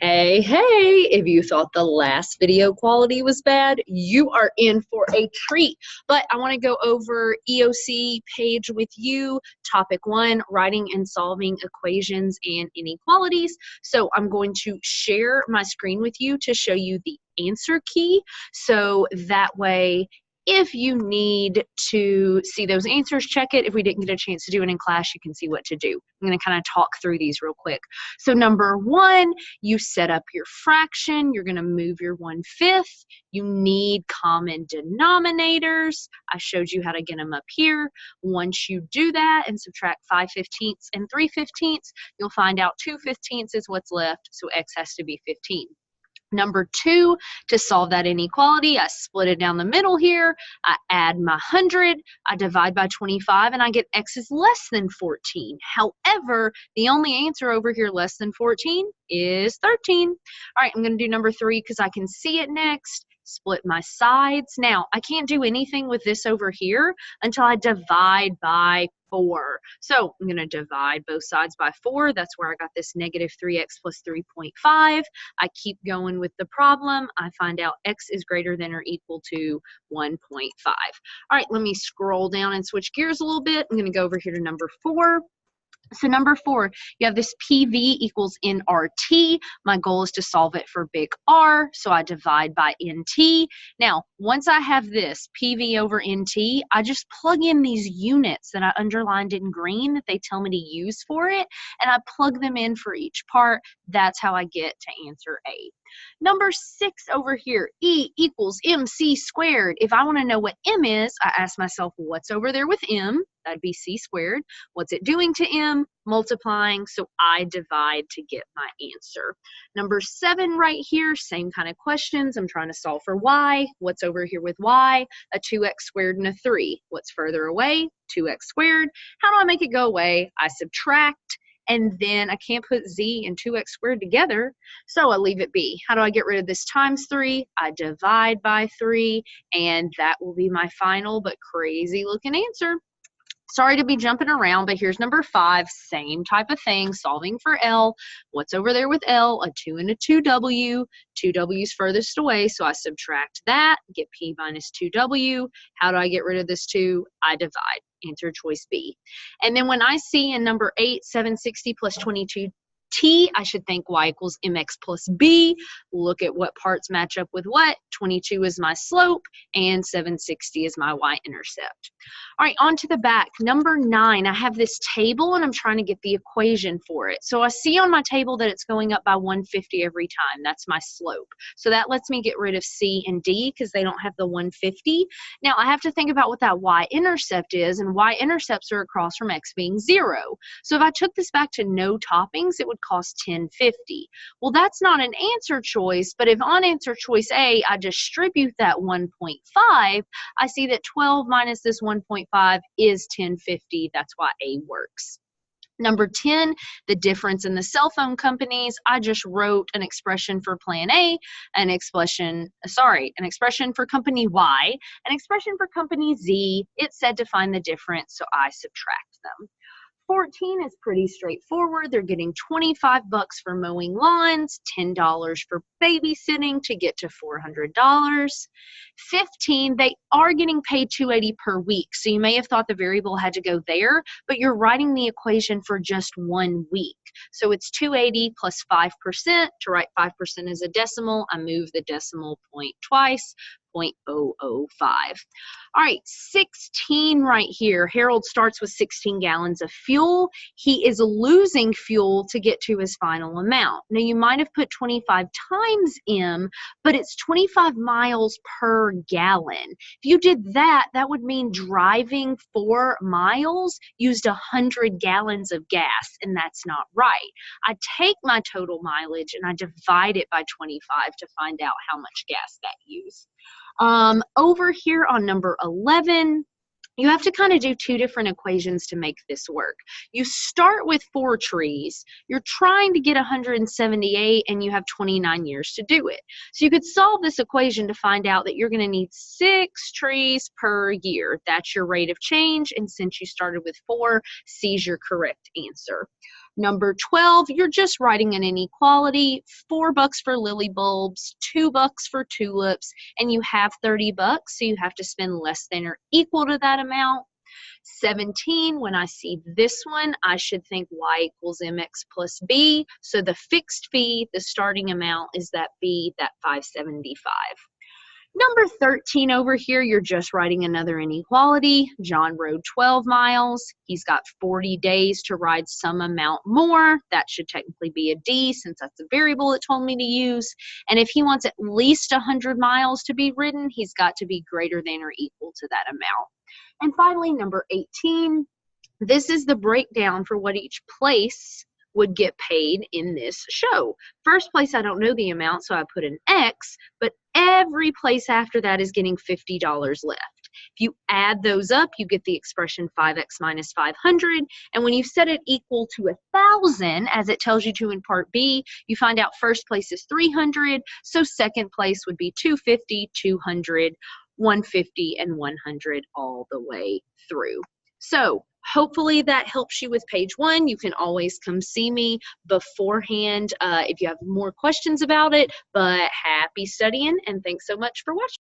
Hey, hey, if you thought the last video quality was bad, you are in for a treat. But I want to go over EOC page with you. Topic 1, writing and solving equations and inequalities. So I'm going to share my screen with you to show you the answer key. So that way, if you need to see those answers, check it. If we didn't get a chance to do it in class, you can see what to do. I'm going to kind of talk through these real quick. So number 1, you set up your fraction. You're going to move your 1/5. You need common denominators. I showed you how to get them up here. Once you do that and subtract 5/15 and 3/15, you'll find out 2/15 is what's left, so x has to be 15. Number 2, to solve that inequality, I split it down the middle here. I add my 100, I divide by 25, and I get x is less than 14. However, the only answer over here less than 14 is 13. All right, I'm going to do number 3 because I can see it next. Split my sides. Now, I can't do anything with this over here until I divide by 4. So I'm going to divide both sides by 4. That's where I got this negative 3x plus 3.5. I keep going with the problem. I find out x is greater than or equal to 1.5. All right, let me scroll down and switch gears a little bit. I'm going to go over here to number 4. So number 4, you have this PV equals nRT. My goal is to solve it for big R, so I divide by NT. Now, once I have this PV over NT, I just plug in these units that I underlined in green that they tell me to use for it, and I plug them in for each part. That's how I get to answer A. Number 6 over here, E equals MC squared. If I want to know what M is, I ask myself, what's over there with M? That'd be C squared. What's it doing to M? Multiplying, so I divide to get my answer. Number 7 right here, same kind of questions. I'm trying to solve for Y. What's over here with Y? A 2x squared and a 3. What's further away? 2x squared. How do I make it go away? I subtract. And then I can't put z and 2x squared together, so I leave it be. How do I get rid of this times 3? I divide by 3, and that will be my final but crazy looking answer. Sorry to be jumping around, but here's number 5, same type of thing, solving for L. What's over there with L? A 2 and a 2W. 2W's furthest away, so I subtract that, get P minus 2W. How do I get rid of this 2? I divide. Answer choice B. And then when I see in number 8, 760 plus 22T, I should think Y equals MX plus B. Look at what parts match up with what. 22 is my slope, and 760 is my Y-intercept. All right, on to the back. Number 9, I have this table, and I'm trying to get the equation for it. So I see on my table that it's going up by 150 every time. That's my slope. So that lets me get rid of C and D because they don't have the 150. Now, I have to think about what that Y-intercept is, and Y-intercepts are across from X being 0. So if I took this back to no toppings, it would cost 1050. Well, that's not an answer choice, but if on answer choice A, I distribute that 1.5, I see that 12 minus this 1.5 is 1050. That's why A works. Number 10, the difference in the cell phone companies. I just wrote an expression for plan A, an expression for company Y, an expression for company Z. It said to find the difference, so I subtract them. 14 is pretty straightforward. They're getting 25 bucks for mowing lawns, $10 for babysitting to get to $400. 15, they are getting paid $280 per week. So you may have thought the variable had to go there, but you're writing the equation for just 1 week. So it's 280 plus 5%. To write 5% as a decimal, I move the decimal point twice. 0.005. All right, 16 right here. Harold starts with 16 gallons of fuel. He is losing fuel to get to his final amount. Now, you might have put 25 times M, but it's 25 miles per gallon. If you did that, that would mean driving 4 miles used 100 gallons of gas, and that's not right. I take my total mileage and I divide it by 25 to find out how much gas that used. Over here on number 11, you have to kind of do 2 different equations to make this work. You start with 4 trees. You're trying to get 178, and you have 29 years to do it. So you could solve this equation to find out that you're going to need 6 trees per year. That's your rate of change, and since you started with 4, C is your correct answer. Number 12, you're just writing an inequality, $4 for lily bulbs, $2 for tulips, and you have $30, so you have to spend less than or equal to that amount. 17, when I see this one, I should think y equals mx plus b. So the fixed fee, the starting amount is that b, that 575. Number 13 over here, you're just writing another inequality. John rode 12 miles. He's got 40 days to ride some amount more. That should technically be a D since that's a variable it told me to use. And if he wants at least 100 miles to be ridden, he's got to be greater than or equal to that amount. And finally, number 18, this is the breakdown for what each place would get paid in this show. First place, I don't know the amount, so I put an X, but every place after that is getting $50 left. If you add those up, you get the expression 5x minus 500, and when you set it equal to 1,000, as it tells you to in part B, you find out first place is 300, so second place would be 250, 200, 150, and 100 all the way through. So hopefully that helps you with page 1. You can always come see me beforehand if you have more questions about it, but happy studying and thanks so much for watching.